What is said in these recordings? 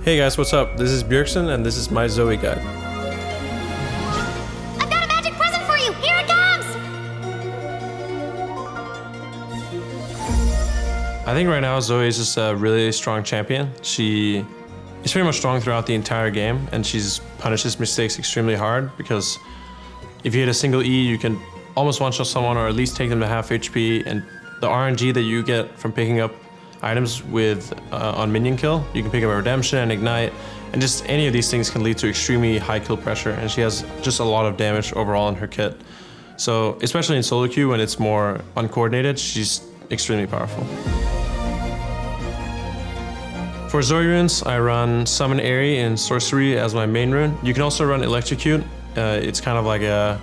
Hey guys, what's up? This is Bjergsen and this is my Zoe guide. I've got a magic present for you! Here it comes! I think right now Zoe is just a really strong champion. She is pretty much strong throughout the entire game and she punishes mistakes extremely hard because if you hit a single E, you can almost one-shot someone or at least take them to half HP, and the RNG that you get from picking up items with on minion kill, you can pick up a redemption and ignite, and just any of these things can lead to extremely high kill pressure, and she has just a lot of damage overall in her kit. So especially in solo queue when it's more uncoordinated, she's extremely powerful. For Zoe runes, I run Summon Airy in Sorcery as my main rune. You can also run Electrocute. It's kind of like a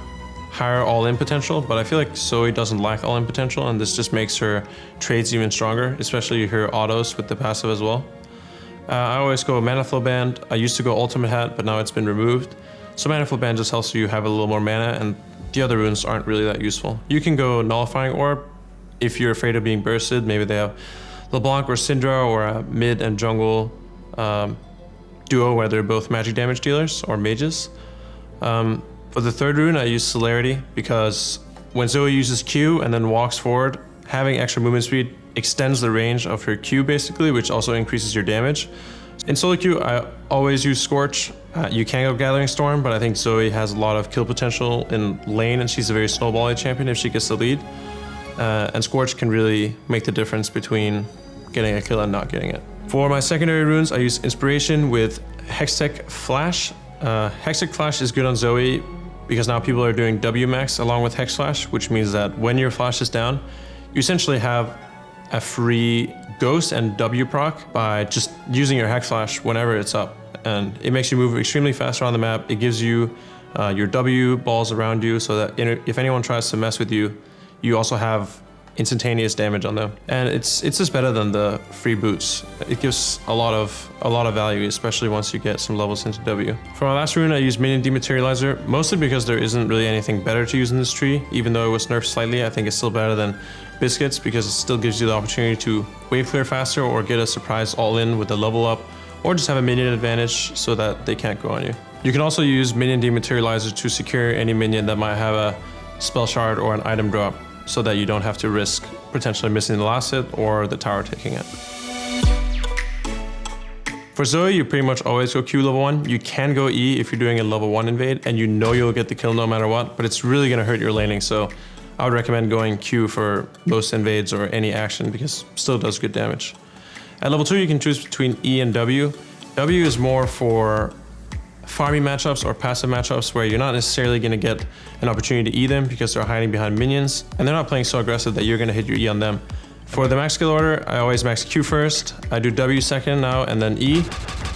higher all-in potential, but I feel like Zoe doesn't lack all-in potential, and this just makes her trades even stronger, especially her autos with the passive as well. I always go Mana Flow Band. I used to go Ultimate Hat, but now it's been removed. So Mana Flow Band just helps you have a little more mana, and the other runes aren't really that useful. You can go Nullifying Orb if you're afraid of being bursted. Maybe they have LeBlanc or Syndra or a mid and jungle duo where they're both magic damage dealers or mages. For the third rune, I use Celerity because when Zoe uses Q and then walks forward, having extra movement speed extends the range of her Q basically, which also increases your damage. In solo queue, I always use Scorch. You can go Gathering Storm, but I think Zoe has a lot of kill potential in lane, and she's a very snowbally champion if she gets the lead. And Scorch can really make the difference between getting a kill and not getting it. For my secondary runes, I use Inspiration with Hextech Flash. Hextech Flash is good on Zoe because now people are doing W max along with Hex Flash, which means that when your flash is down, you essentially have a free Ghost and W proc by just using your Hex Flash whenever it's up. And it makes you move extremely fast around the map. It gives you your W balls around you so that if anyone tries to mess with you, you also have instantaneous damage on them. And it's just better than the free boots. It gives a lot of value, especially once you get some levels into W. For my last rune, I use Minion Dematerializer, mostly because there isn't really anything better to use in this tree. Even though it was nerfed slightly, I think it's still better than Biscuits because it still gives you the opportunity to wave clear faster or get a surprise all-in with a level up, or just have a minion advantage so that they can't go on you. You can also use Minion Dematerializer to secure any minion that might have a spell shard or an item drop, so that you don't have to risk potentially missing the last hit or the tower taking it. For Zoe, you pretty much always go Q level 1. You can go E if you're doing a level 1 invade, and you know you'll get the kill no matter what, but it's really gonna hurt your laning, so I would recommend going Q for most invades or any action because it still does good damage. At level 2, you can choose between E and W. W is more for farming matchups or passive matchups where you're not necessarily going to get an opportunity to E them because they're hiding behind minions and they're not playing so aggressive that you're going to hit your E on them. For the max skill order, I always max Q first, I do W second now, and then E.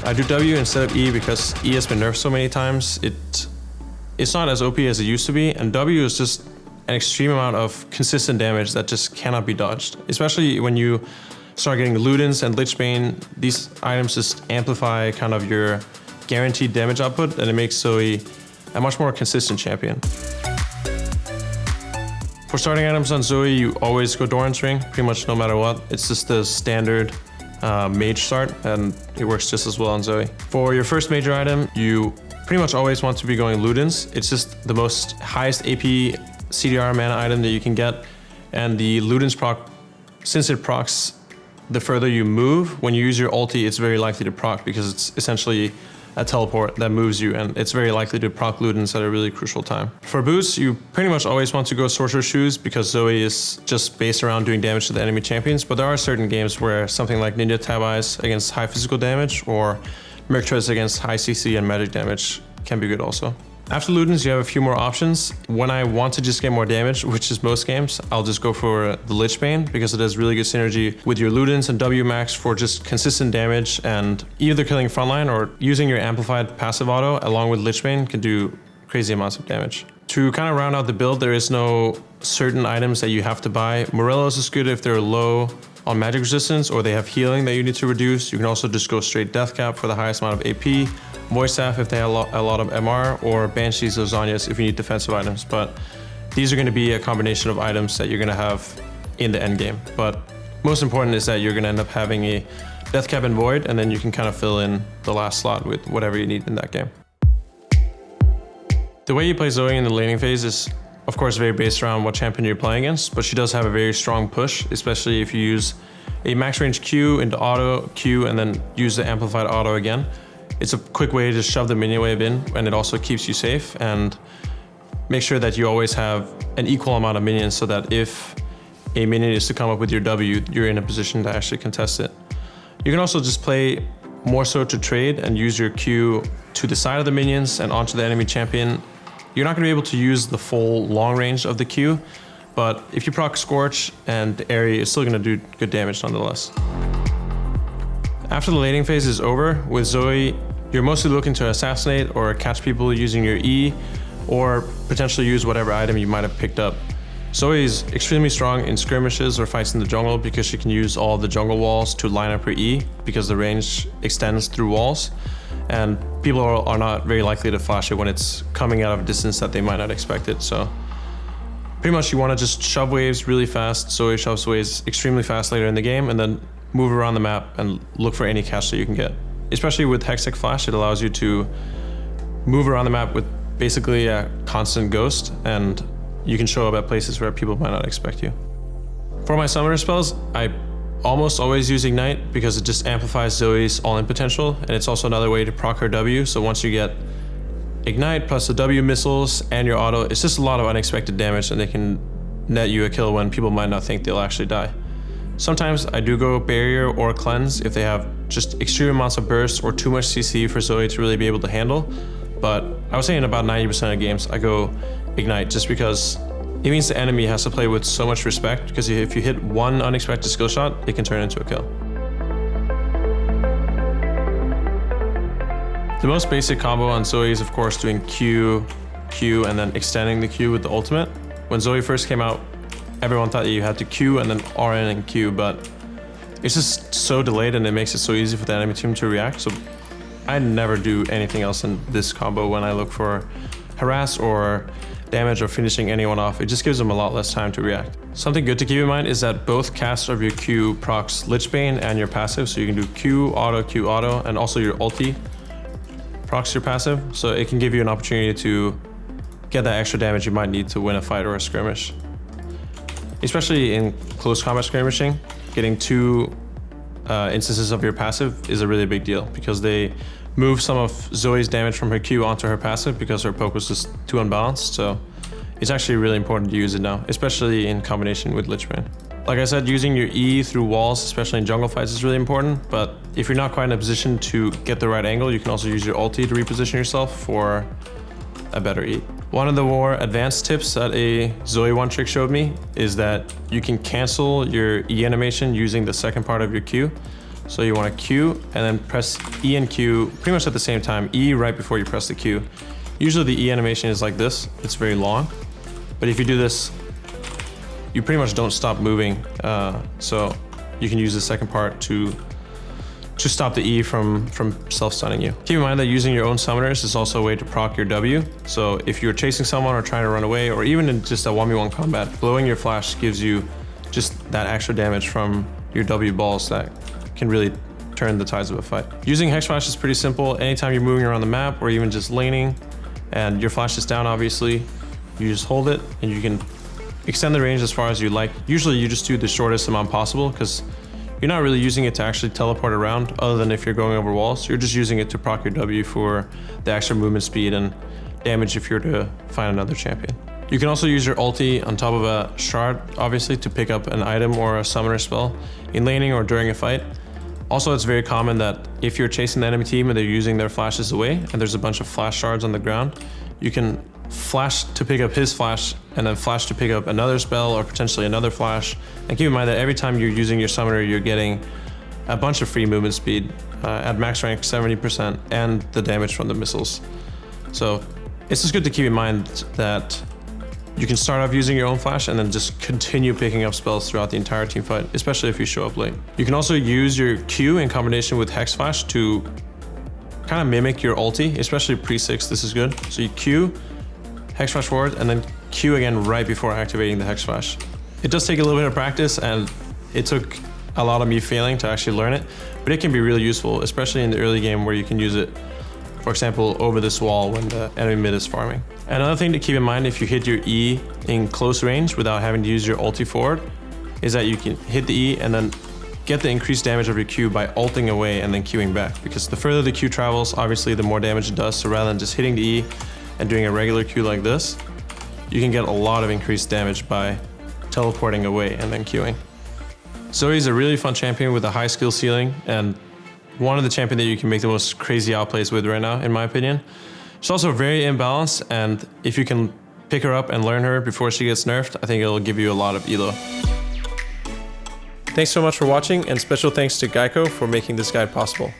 I do W instead of E because E has been nerfed so many times. It's not as OP as it used to be, and W is just an extreme amount of consistent damage that just cannot be dodged. Especially when you start getting Ludens and Lichbane, these items just amplify kind of your guaranteed damage output, and it makes Zoe a much more consistent champion. For starting items on Zoe, you always go Doran's Ring, pretty much no matter what. It's just the standard mage start, and it works just as well on Zoe. For your first major item, you pretty much always want to be going Ludens. It's just the most highest AP CDR mana item that you can get, and the Ludens proc, since it procs the further you move, when you use your ulti, it's very likely to proc because it's essentially a teleport that moves you, and it's very likely to proc Ludens at a really crucial time. For boosts, you pretty much always want to go Sorcerer's Shoes because Zoe is just based around doing damage to the enemy champions, but there are certain games where something like Ninja Tab Eyes against high physical damage or Merctress against high CC and magic damage can be good also. After Ludens, you have a few more options. When I want to just get more damage, which is most games, I'll just go for the Lichbane because it has really good synergy with your Ludens and W max for just consistent damage, and either killing frontline or using your amplified passive auto along with Lichbane can do crazy amounts of damage. To kind of round out the build, there is no certain items that you have to buy. Morellos is good if they're low on magic resistance or they have healing that you need to reduce. You can also just go straight Death Cap for the highest amount of AP. Voice Staff if they have a lot of MR, or Banshees or Zhonya's if you need defensive items. But these are going to be a combination of items that you're going to have in the end game. But most important is that you're going to end up having a Death Cap and Void, and then you can kind of fill in the last slot with whatever you need in that game. The way you play Zoe in the laning phase is, of course, very based around what champion you're playing against, but she does have a very strong push, especially if you use a max range Q into auto, Q, and then use the amplified auto again. It's a quick way to shove the minion wave in, and it also keeps you safe, and make sure that you always have an equal amount of minions so that if a minion is to come up with your W, you're in a position to actually contest it. You can also just play more so to trade and use your Q to the side of the minions and onto the enemy champion. You're not going to be able to use the full long range of the Q, but if you proc Scorch and Airy, it's still going to do good damage nonetheless. After the laning phase is over, with Zoe, you're mostly looking to assassinate or catch people using your E, or potentially use whatever item you might have picked up. Zoe is extremely strong in skirmishes or fights in the jungle because she can use all the jungle walls to line up her E because the range extends through walls, and people are not very likely to flash it when it's coming out of a distance that they might not expect it. So pretty much you want to just shove waves really fast. Zoe shoves waves extremely fast later in the game, and then move around the map and look for any catch that you can get. Especially with Hextech Flash, it allows you to move around the map with basically a constant ghost, and you can show up at places where people might not expect you. For my summoner spells, I almost always use Ignite because it just amplifies Zoe's all-in potential, and it's also another way to proc her W. So once you get Ignite plus the W missiles and your auto, it's just a lot of unexpected damage, and they can net you a kill when people might not think they'll actually die. Sometimes I do go Barrier or Cleanse if they have just extreme amounts of burst or too much CC for Zoe to really be able to handle, but I would say in about 90% of games I go Ignite just because it means the enemy has to play with so much respect, because if you hit one unexpected skill shot, it can turn into a kill. The most basic combo on Zoe is of course doing Q, Q, and then extending the Q with the ultimate. When Zoe first came out, everyone thought that you had to Q and then RN and Q, but it's just so delayed and it makes it so easy for the enemy team to react. So I never do anything else in this combo when I look for harass or damage or finishing anyone off. It just gives them a lot less time to react. Something good to keep in mind is that both casts of your Q procs Lichbane and your passive, so you can do Q auto, and also your ulti procs your passive, so it can give you an opportunity to get that extra damage you might need to win a fight or a skirmish. Especially in close combat skirmishing, getting two instances of your passive is a really big deal because they move some of Zoe's damage from her Q onto her passive because her poke was just too unbalanced. So it's actually really important to use it now, especially in combination with Lichbane. Like I said, using your E through walls, especially in jungle fights, is really important, but if you're not quite in a position to get the right angle, you can also use your ulti to reposition yourself for a better E. One of the more advanced tips that a Zoe one trick showed me is that you can cancel your E animation using the second part of your Q. So you want to Q and then press E and Q pretty much at the same time, E right before you press the Q. Usually the E animation is like this, it's very long, but if you do this, you pretty much don't stop moving. So you can use the second part to stop the E from self-stunning you. Keep in mind that using your own summoners is also a way to proc your W. So if you're chasing someone or trying to run away, or even in just a 1v1 combat, blowing your flash gives you just that extra damage from your W balls that can really turn the tides of a fight. Using Hex Flash is pretty simple. Anytime you're moving around the map or even just laning and your flash is down, obviously, you just hold it and you can extend the range as far as you like. Usually you just do the shortest amount possible because you're not really using it to actually teleport around other than if you're going over walls. You're just using it to proc your W for the extra movement speed and damage if you're to find another champion. You can also use your ulti on top of a shard, obviously, to pick up an item or a summoner spell in laning or during a fight. Also, it's very common that if you're chasing the enemy team and they're using their flashes away and there's a bunch of flash shards on the ground, you can flash to pick up his flash and then flash to pick up another spell or potentially another flash. And keep in mind that every time you're using your summoner, you're getting a bunch of free movement speed at max rank 70% and the damage from the missiles. So it's just good to keep in mind that you can start off using your own flash and then just continue picking up spells throughout the entire team fight, especially if you show up late. You can also use your Q in combination with Hex Flash to kind of mimic your ulti, especially pre-6, this is good. So you Q, Hex Flash forward, and then Q again right before activating the Hex Flash. It does take a little bit of practice and it took a lot of me failing to actually learn it, but it can be really useful, especially in the early game where you can use it, for example, over this wall when the enemy mid is farming. Another thing to keep in mind if you hit your E in close range without having to use your ulti forward is that you can hit the E and then get the increased damage of your Q by ulting away and then Qing back. Because the further the Q travels, obviously the more damage it does. So rather than just hitting the E and doing a regular Q like this, you can get a lot of increased damage by teleporting away and then Qing. Zoe is a really fun champion with a high skill ceiling and one of the champions that you can make the most crazy outplays with right now, in my opinion. She's also very imbalanced, and if you can pick her up and learn her before she gets nerfed, I think it'll give you a lot of elo. Thanks so much for watching, and special thanks to Geico for making this guide possible.